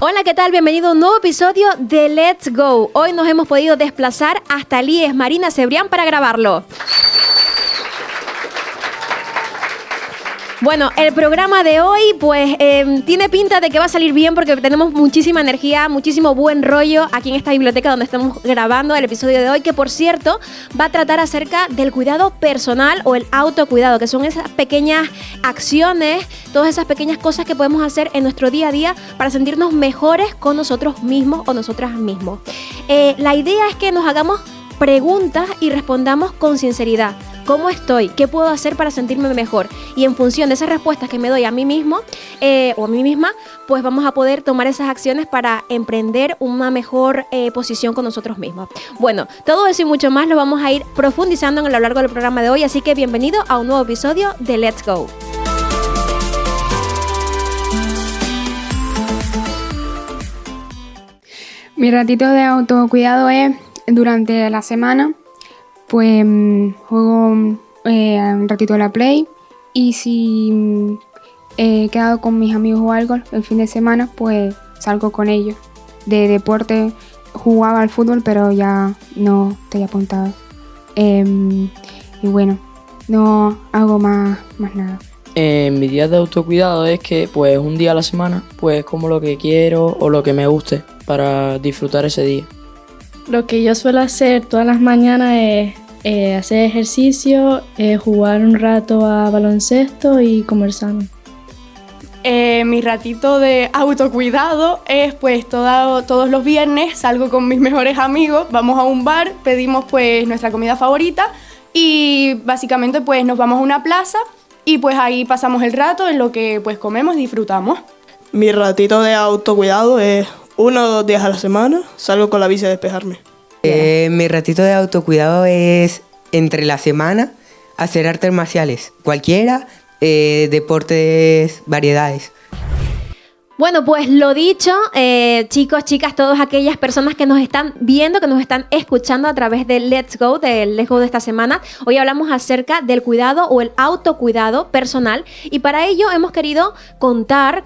Hola, ¿qué tal? Bienvenido a un nuevo episodio de Let's Go. Hoy nos hemos podido desplazar hasta el IES Marina Cebrián para grabarlo. Bueno, el programa de hoy pues tiene pinta de que va a salir bien porque tenemos muchísima energía, muchísimo buen rollo aquí en esta biblioteca donde estamos grabando el episodio de hoy, que por cierto va a tratar acerca del cuidado personal o el autocuidado, que son esas pequeñas acciones, todas esas pequeñas cosas que podemos hacer en nuestro día a día para sentirnos mejores con nosotros mismos o nosotras mismos. La idea es que nos hagamos preguntas y respondamos con sinceridad. ¿Cómo estoy? ¿Qué puedo hacer para sentirme mejor? Y en función de esas respuestas que me doy a mí mismo o a mí misma, pues vamos a poder tomar esas acciones para emprender una mejor posición con nosotros mismos. Bueno, todo eso y mucho más lo vamos a ir profundizando a lo largo del programa de hoy, así que bienvenido a un nuevo episodio de Let's Go. Mi ratito de autocuidado es durante la semana. Pues juego un ratito a la Play, y si he quedado con mis amigos o algo el fin de semana, pues salgo con ellos. De deporte jugaba al fútbol, pero ya no estoy apuntada. Y bueno, no hago más nada. Mi día de autocuidado es que pues un día a la semana pues como lo que quiero o lo que me guste para disfrutar ese día. Lo que yo suelo hacer todas las mañanas es hacer ejercicio, jugar un rato a baloncesto y comer sano. Mi ratito de autocuidado es pues todos los viernes salgo con mis mejores amigos, vamos a un bar, pedimos pues nuestra comida favorita y básicamente pues nos vamos a una plaza y pues ahí pasamos el rato en lo que pues comemos y disfrutamos. Mi ratito de autocuidado es 1 o 2 días a la semana, salgo con la bici a despejarme. Mi ratito de autocuidado es entre la semana hacer artes marciales, cualquiera, deportes, variedades. Bueno, pues lo dicho, chicos, chicas, todas aquellas personas que nos están viendo, que nos están escuchando a través de Let's Go de esta semana. Hoy hablamos acerca del cuidado o el autocuidado personal, y para ello hemos querido contar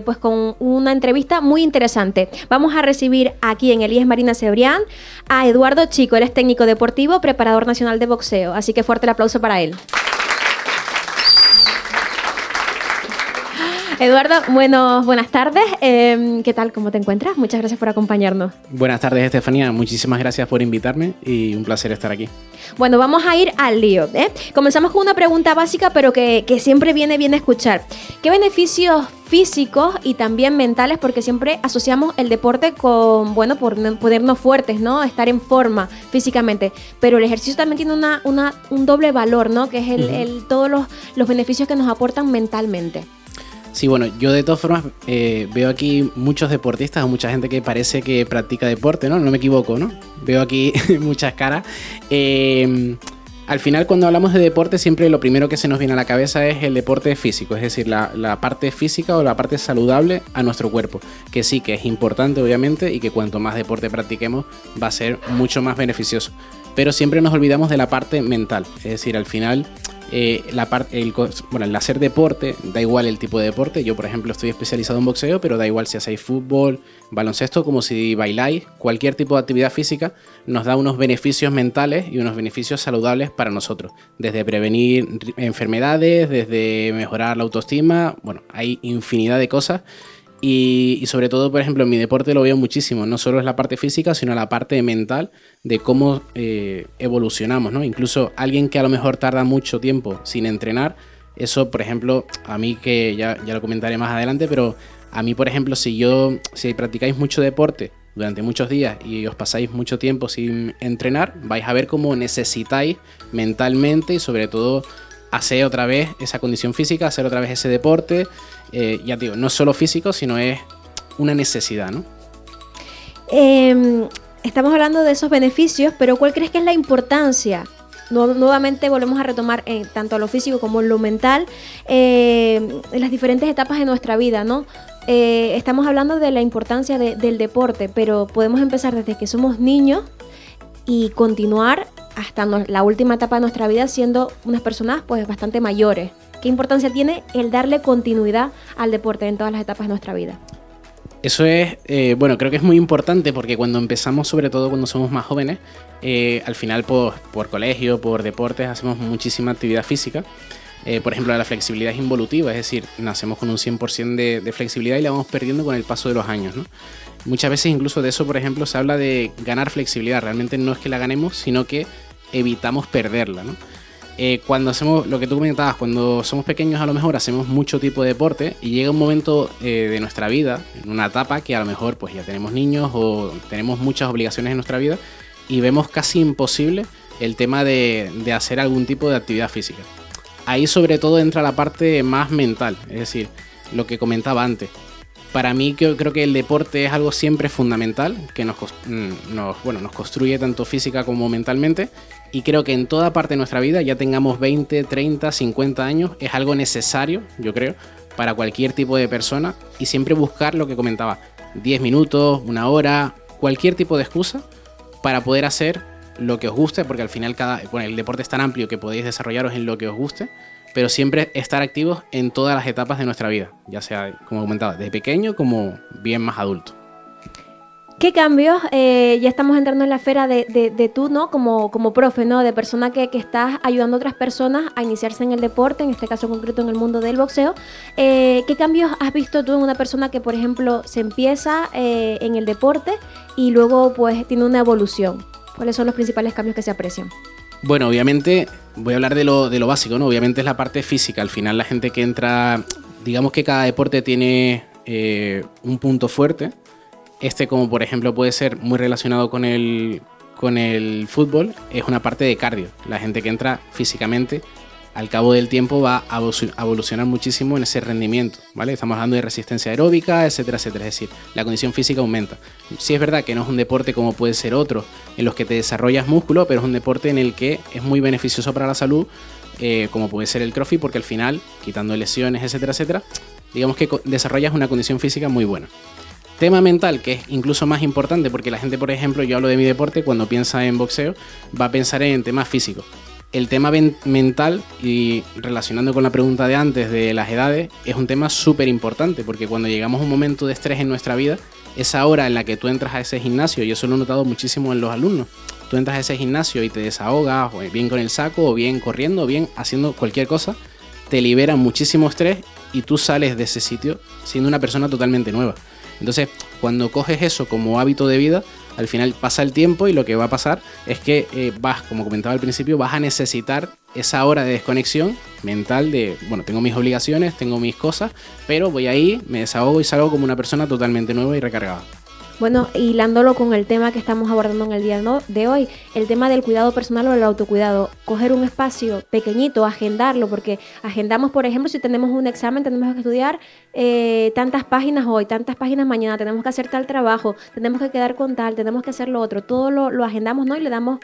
pues con una entrevista muy interesante. Vamos a recibir aquí en el IES Marina Cebrián a Eduardo Chico. Él es técnico deportivo, preparador nacional de boxeo, así que fuerte el aplauso para él. Eduardo, buenas tardes. ¿Qué tal? ¿Cómo te encuentras? Muchas gracias por acompañarnos. Buenas tardes, Estefanía. Muchísimas gracias por invitarme y un placer estar aquí. Bueno, vamos a ir al lío, ¿eh? Comenzamos con una pregunta básica, pero que siempre viene bien escuchar. ¿Qué beneficios físicos y también mentales? Porque siempre asociamos el deporte con, bueno, por ponernos fuertes, ¿no? Estar en forma físicamente. Pero el ejercicio también tiene un doble valor, ¿no? Que es todos los beneficios que nos aportan mentalmente. Sí, bueno, yo de todas formas veo aquí muchos deportistas o mucha gente que parece que practica deporte, ¿no? No me equivoco, ¿no? Veo aquí muchas caras. Al final, cuando hablamos de deporte, siempre lo primero que se nos viene a la cabeza es el deporte físico, es decir, la parte física o la parte saludable a nuestro cuerpo, que sí que es importante, obviamente, y que cuanto más deporte practiquemos va a ser mucho más beneficioso. Pero siempre nos olvidamos de la parte mental, es decir, al final el hacer deporte, da igual el tipo de deporte. Yo, por ejemplo, estoy especializado en boxeo, pero da igual si hacéis fútbol, baloncesto, como si bailáis. Cualquier tipo de actividad física nos da unos beneficios mentales y unos beneficios saludables para nosotros. Desde prevenir enfermedades, desde mejorar la autoestima. Bueno, hay infinidad de cosas. Y sobre todo, por ejemplo, en mi deporte lo veo muchísimo. No solo es la parte física, sino la parte mental de cómo evolucionamos, ¿no? Incluso alguien que a lo mejor tarda mucho tiempo sin entrenar, eso, por ejemplo, a mí, que ya lo comentaré más adelante, pero a mí, por ejemplo, si practicáis mucho deporte durante muchos días y os pasáis mucho tiempo sin entrenar, vais a ver cómo necesitáis mentalmente y sobre todo hacer otra vez esa condición física, hacer otra vez ese deporte. Ya digo, no es solo físico, sino es una necesidad, ¿no? Estamos hablando de esos beneficios, pero ¿cuál crees que es la importancia? Nuevamente volvemos a retomar tanto lo físico como lo mental, en las diferentes etapas de nuestra vida, ¿no? Estamos hablando de la importancia del deporte, pero podemos empezar desde que somos niños y continuar hasta la última etapa de nuestra vida siendo unas personas pues bastante mayores. ¿Qué importancia tiene el darle continuidad al deporte en todas las etapas de nuestra vida? Eso es, bueno, creo que es muy importante porque cuando empezamos, sobre todo cuando somos más jóvenes, al final por colegio, por deportes, hacemos muchísima actividad física. Por ejemplo, la flexibilidad es involutiva, es decir, nacemos con un 100% de flexibilidad y la vamos perdiendo con el paso de los años, ¿no? Muchas veces incluso de eso, por ejemplo, se habla de ganar flexibilidad. Realmente no es que la ganemos, sino que evitamos perderla, ¿no? Cuando hacemos lo que tú comentabas, cuando somos pequeños a lo mejor hacemos mucho tipo de deporte y llega un momento de nuestra vida, en una etapa que a lo mejor pues ya tenemos niños o tenemos muchas obligaciones en nuestra vida y vemos casi imposible el tema de hacer algún tipo de actividad física. Ahí sobre todo entra la parte más mental, es decir, lo que comentaba antes. Para mí creo que el deporte es algo siempre fundamental, que nos construye tanto física como mentalmente, y creo que en toda parte de nuestra vida, ya tengamos 20, 30, 50 años, es algo necesario, yo creo, para cualquier tipo de persona, y siempre buscar lo que comentaba, 10 minutos, una hora, cualquier tipo de excusa para poder hacer lo que os guste, porque al final el deporte es tan amplio que podéis desarrollaros en lo que os guste, pero siempre estar activos en todas las etapas de nuestra vida, ya sea, como comentaba, desde pequeño como bien más adulto. ¿Qué cambios? Ya estamos entrando en la esfera de tú, ¿no? Como profe, ¿no? De persona que estás ayudando a otras personas a iniciarse en el deporte, en este caso concreto en el mundo del boxeo. ¿Qué cambios has visto tú en una persona que, por ejemplo, se empieza en el deporte y luego pues tiene una evolución? ¿Cuáles son los principales cambios que se aprecian? Bueno, obviamente, voy a hablar de lo básico, ¿no? Obviamente es la parte física. Al final la gente que entra, digamos que cada deporte tiene un punto fuerte. Como por ejemplo puede ser muy relacionado con el fútbol, es una parte de cardio. La gente que entra físicamente, al cabo del tiempo va a evolucionar muchísimo en ese rendimiento, ¿vale? Estamos hablando de resistencia aeróbica, etcétera, etcétera. Es decir, la condición física aumenta. Sí es verdad que no es un deporte como puede ser otro, en los que te desarrollas músculo, pero es un deporte en el que es muy beneficioso para la salud, como puede ser el CrossFit, porque al final, quitando lesiones, etcétera, etcétera, digamos que desarrollas una condición física muy buena. Tema mental, que es incluso más importante, porque la gente, por ejemplo, yo hablo de mi deporte, cuando piensa en boxeo, va a pensar en temas físicos. El tema mental, y relacionando con la pregunta de antes de las edades, es un tema súper importante, porque cuando llegamos a un momento de estrés en nuestra vida, esa hora en la que tú entras a ese gimnasio, y eso lo he notado muchísimo en los alumnos, tú entras a ese gimnasio y te desahogas, o bien con el saco, o bien corriendo, o bien haciendo cualquier cosa, te libera muchísimo estrés y tú sales de ese sitio siendo una persona totalmente nueva. Entonces, cuando coges eso como hábito de vida, al final pasa el tiempo y lo que va a pasar es que como comentaba al principio, vas a necesitar esa hora de desconexión mental de, bueno, tengo mis obligaciones, tengo mis cosas, pero voy ahí, me desahogo y salgo como una persona totalmente nueva y recargada. Bueno, hilándolo con el tema que estamos abordando en el día de hoy, el tema del cuidado personal o el autocuidado, coger un espacio pequeñito, agendarlo, porque agendamos, por ejemplo, si tenemos un examen, tenemos que estudiar tantas páginas hoy, tantas páginas mañana, tenemos que hacer tal trabajo, tenemos que quedar con tal, tenemos que hacer lo otro, todo lo agendamos, ¿no? Y le damos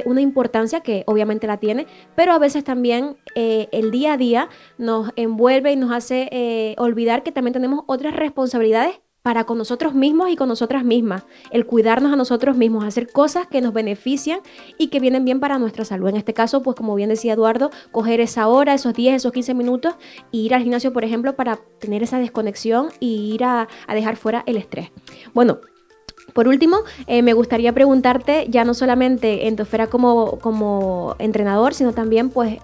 una importancia que obviamente la tiene, pero a veces también el día a día nos envuelve y nos hace olvidar que también tenemos otras responsabilidades para con nosotros mismos y con nosotras mismas, el cuidarnos a nosotros mismos, hacer cosas que nos benefician y que vienen bien para nuestra salud. En este caso, pues como bien decía Eduardo, coger esa hora, esos 10, esos 15 minutos e ir al gimnasio, por ejemplo, para tener esa desconexión y ir a dejar fuera el estrés. Bueno, por último, me gustaría preguntarte, ya no solamente en tu esfera como entrenador, sino también pues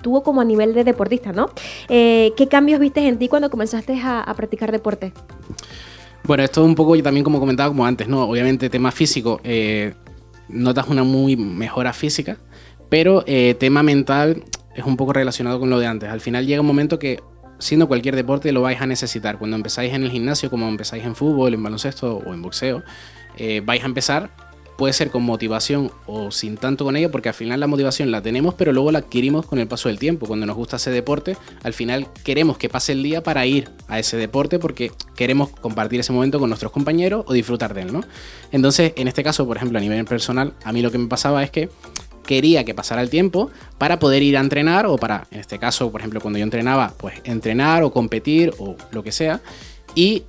tú como a nivel de deportista, ¿no? ¿Qué cambios viste en ti cuando comenzaste a practicar deporte? Bueno, esto es un poco, yo también como comentaba como antes, ¿no? Obviamente tema físico, notas una muy mejora física, pero tema mental es un poco relacionado con lo de antes. Al final llega un momento que, siendo cualquier deporte, lo vais a necesitar. Cuando empezáis en el gimnasio, como empezáis en fútbol, en baloncesto o en boxeo, vais a empezar, puede ser con motivación o sin tanto con ella, porque al final la motivación la tenemos, pero luego la adquirimos con el paso del tiempo. Cuando nos gusta ese deporte, al final queremos que pase el día para ir a ese deporte porque queremos compartir ese momento con nuestros compañeros o disfrutar de él, ¿no? Entonces, en este caso, por ejemplo, a nivel personal, a mí lo que me pasaba es que quería que pasara el tiempo para poder ir a entrenar o para, en este caso, por ejemplo, cuando yo entrenaba, pues entrenar o competir o lo que sea. Y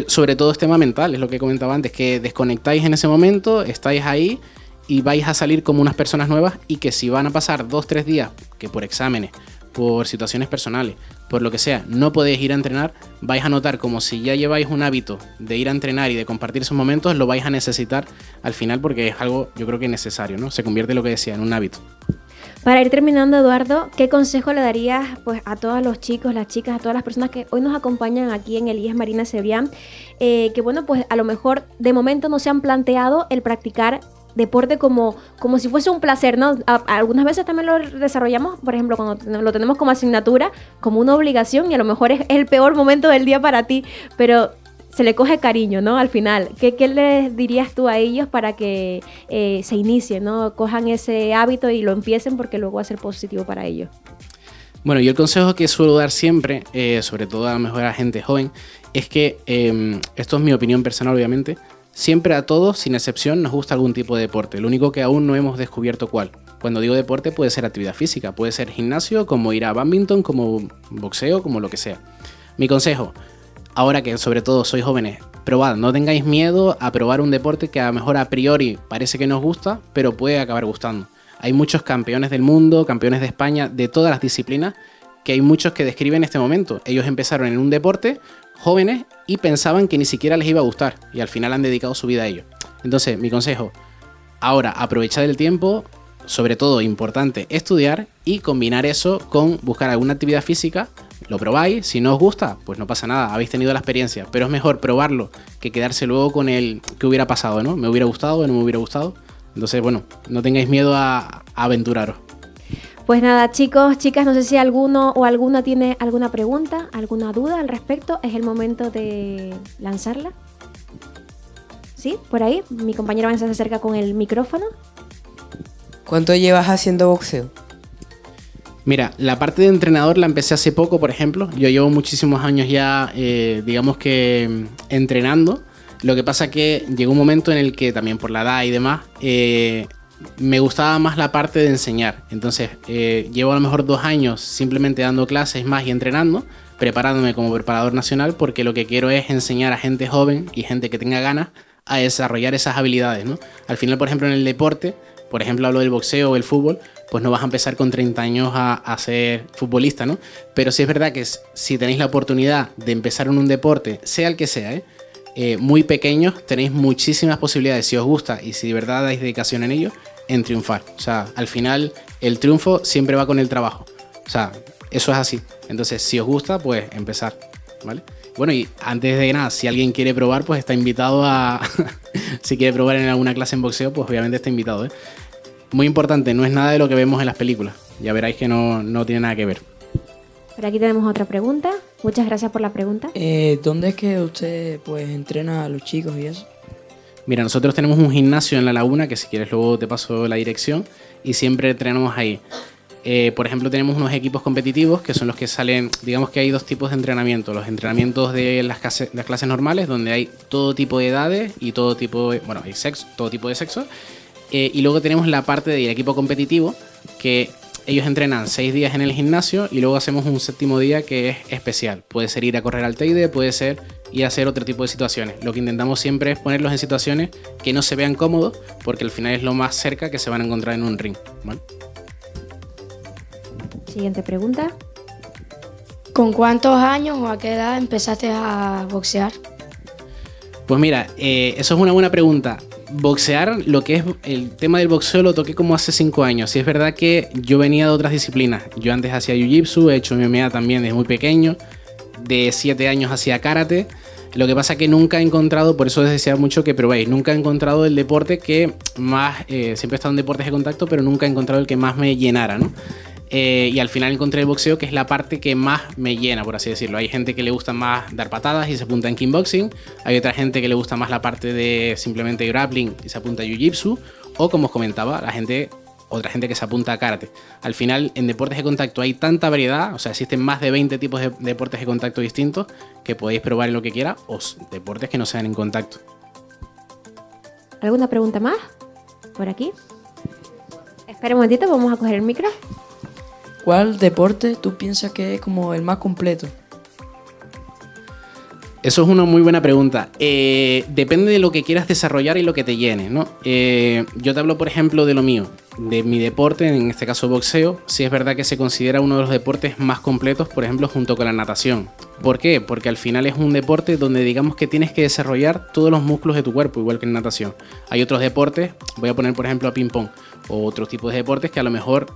sobre todo es tema mental, es lo que comentaba antes, que desconectáis en ese momento, estáis ahí y vais a salir como unas personas nuevas, y que si van a pasar 2-3 días, que por exámenes, por situaciones personales, por lo que sea, no podéis ir a entrenar, vais a notar como si ya lleváis un hábito de ir a entrenar y de compartir esos momentos, lo vais a necesitar al final porque es algo, yo creo que necesario, ¿no? Se convierte, lo que decía, en un hábito. Para ir terminando, Eduardo, ¿qué consejo le darías pues, a todos los chicos, las chicas, a todas las personas que hoy nos acompañan aquí en el IES Marina Cebrián? Que bueno, pues a lo mejor de momento no se han planteado el practicar deporte como si fuese un placer, ¿no? Algunas veces también lo desarrollamos, por ejemplo, cuando lo tenemos como asignatura, como una obligación y a lo mejor es el peor momento del día para ti, pero se le coge cariño, ¿no? Al final, ¿qué les dirías tú a ellos para que se inicien, ¿no? Cojan ese hábito y lo empiecen porque luego va a ser positivo para ellos. Bueno, yo el consejo que suelo dar siempre, sobre todo a lo mejor a gente joven, es que, esto es mi opinión personal obviamente, siempre a todos, sin excepción, nos gusta algún tipo de deporte. Lo único que aún no hemos descubierto cuál. Cuando digo deporte puede ser actividad física, puede ser gimnasio, como ir a bádminton, como boxeo, como lo que sea. Mi consejo, ahora que sobre todo sois jóvenes, probad, no tengáis miedo a probar un deporte que a lo mejor a priori parece que nos gusta, pero puede acabar gustando. Hay muchos campeones del mundo, campeones de España, de todas las disciplinas, que hay muchos que describen este momento. Ellos empezaron en un deporte, jóvenes, y pensaban que ni siquiera les iba a gustar, y al final han dedicado su vida a ello. Entonces, mi consejo, ahora aprovechad el tiempo, sobre todo importante estudiar y combinar eso con buscar alguna actividad física, lo probáis, si no os gusta, pues no pasa nada, habéis tenido la experiencia, pero es mejor probarlo que quedarse luego con el que hubiera pasado, ¿no? ¿Me hubiera gustado o no me hubiera gustado? Entonces, bueno, no tengáis miedo a aventuraros. Pues nada, chicos, chicas, no sé si alguno o alguna tiene alguna pregunta, alguna duda al respecto. Es el momento de lanzarla. ¿Sí? Por ahí. Mi compañera Vanessa se acerca con el micrófono. ¿Cuánto llevas haciendo boxeo? Mira, la parte de entrenador la empecé hace poco, por ejemplo. Yo llevo muchísimos años ya, digamos que entrenando. Lo que pasa que llegó un momento en el que, también por la edad y demás, me gustaba más la parte de enseñar. Entonces, llevo a lo mejor 2 años simplemente dando clases más y entrenando, preparándome como preparador nacional, porque lo que quiero es enseñar a gente joven y gente que tenga ganas a desarrollar esas habilidades, ¿no? Al final, por ejemplo, en el deporte, por ejemplo, hablo del boxeo o el fútbol, pues no vas a empezar con 30 años a ser futbolista, ¿no? Pero sí es verdad que si tenéis la oportunidad de empezar en un deporte, sea el que sea, muy pequeños, tenéis muchísimas posibilidades, si os gusta y si de verdad dais dedicación en ello, en triunfar. O sea, al final el triunfo siempre va con el trabajo. O sea, eso es así. Entonces, si os gusta, pues empezar, ¿vale? Bueno, y antes de nada, si alguien quiere probar, pues está invitado a... si quiere probar en alguna clase en boxeo, pues obviamente está invitado, ¿eh? Muy importante, no es nada de lo que vemos en las películas. Ya veréis que no tiene nada que ver. Por aquí tenemos otra pregunta. Muchas gracias por la pregunta. ¿Dónde es que usted pues entrena a los chicos y eso? Mira, nosotros tenemos un gimnasio en La Laguna, que si quieres luego te paso la dirección, y siempre entrenamos ahí. Por ejemplo, tenemos unos equipos competitivos que son los que salen, digamos que hay 2 tipos de entrenamiento. Los entrenamientos de las clases normales, donde hay todo tipo de edades y todo tipo de, hay sexo, todo tipo de sexo. Y luego tenemos la parte del equipo competitivo, que ellos entrenan 6 días en el gimnasio y luego hacemos un 7º día que es especial. Puede ser ir a correr al Teide, puede ser ir a hacer otro tipo de situaciones. Lo que intentamos siempre es ponerlos en situaciones que no se vean cómodos, porque al final es lo más cerca que se van a encontrar en un ring, ¿vale? Siguiente pregunta. ¿Con cuántos años o a qué edad empezaste a boxear? Pues mira, eso es una buena pregunta. Boxear, lo que es el tema del boxeo lo toqué como hace 5 años. Y es verdad que yo venía de otras disciplinas. Yo antes hacía jiu-jitsu, he hecho MMA también desde muy pequeño. De 7 años hacía karate. Lo que pasa que nunca he encontrado, por eso les decía mucho que probéis, nunca he encontrado el deporte que más, siempre he estado en deportes de contacto, pero nunca he encontrado el que más me llenara, ¿no? Y al final encontré el boxeo, que es la parte que más me llena, por así decirlo. Hay gente que le gusta más dar patadas y se apunta en kickboxing. Hay otra gente que le gusta más la parte de simplemente grappling y se apunta a jiu-jitsu. O como os comentaba, otra gente que se apunta a karate. Al final, en deportes de contacto hay tanta variedad, o sea, existen más de 20 tipos de deportes de contacto distintos que podéis probar en lo que quiera, o deportes que no sean en contacto. ¿Alguna pregunta más? Por aquí. Espera un momentito, vamos a coger el micro. ¿Cuál deporte tú piensas que es como el más completo? Eso es una muy buena pregunta. Depende de lo que quieras desarrollar y lo que te llene, ¿no? Yo te hablo, por ejemplo, de lo mío. de mi deporte, en este caso boxeo, sí es verdad que se considera uno de los deportes más completos, por ejemplo, junto con la natación. ¿Por qué? Porque al final es un deporte donde digamos que tienes que desarrollar todos los músculos de tu cuerpo, igual que en natación. Hay otros deportes, voy a poner por ejemplo a ping-pong, o otros tipos de deportes que a lo mejor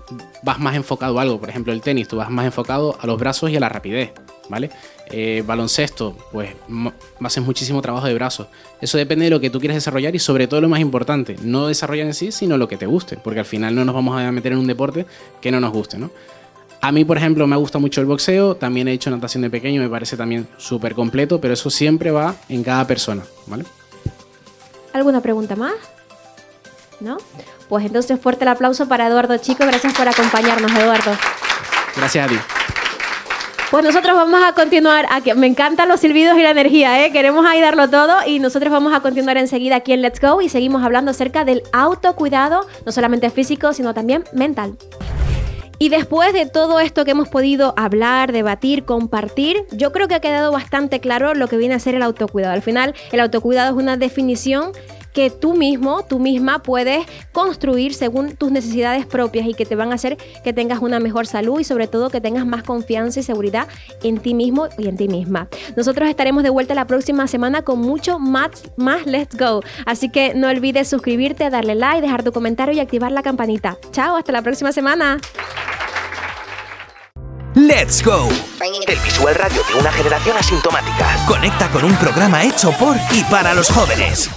vas más enfocado a algo. Por ejemplo, el tenis, tú vas más enfocado a los brazos y a la rapidez, ¿vale? Baloncesto, pues haces muchísimo trabajo de brazos. Eso depende de lo que tú quieres desarrollar y sobre todo lo más importante, no desarrollar en sí, sino lo que te guste, porque al final no nos vamos a meter en un deporte que no nos guste, ¿no? A mí, por ejemplo, me gusta mucho el boxeo, también he hecho natación de pequeño, me parece también súper completo, pero eso siempre va en cada persona, ¿vale? ¿Alguna pregunta más? ¿No? Pues entonces fuerte el aplauso para Eduardo Chico, gracias por acompañarnos, Eduardo. Gracias a ti. Pues nosotros vamos a continuar, me encantan los silbidos y la energía, queremos ahí darlo todo y nosotros vamos a continuar enseguida aquí en Let's Go y seguimos hablando acerca del autocuidado, no solamente físico, sino también mental. Y después de todo esto que hemos podido hablar, debatir, compartir, yo creo que ha quedado bastante claro lo que viene a ser el autocuidado. Al final, el autocuidado es una definición que tú mismo, tú misma puedes construir según tus necesidades propias y que te van a hacer que tengas una mejor salud y sobre todo que tengas más confianza y seguridad en ti mismo y en ti misma. Nosotros estaremos de vuelta la próxima semana con mucho más Let's Go. Así que no olvides suscribirte, darle like, dejar tu comentario y activar la campanita. Chao, hasta la próxima semana. Let's Go, el visual radio de una generación asintomática. Conecta con un programa hecho por y para los jóvenes.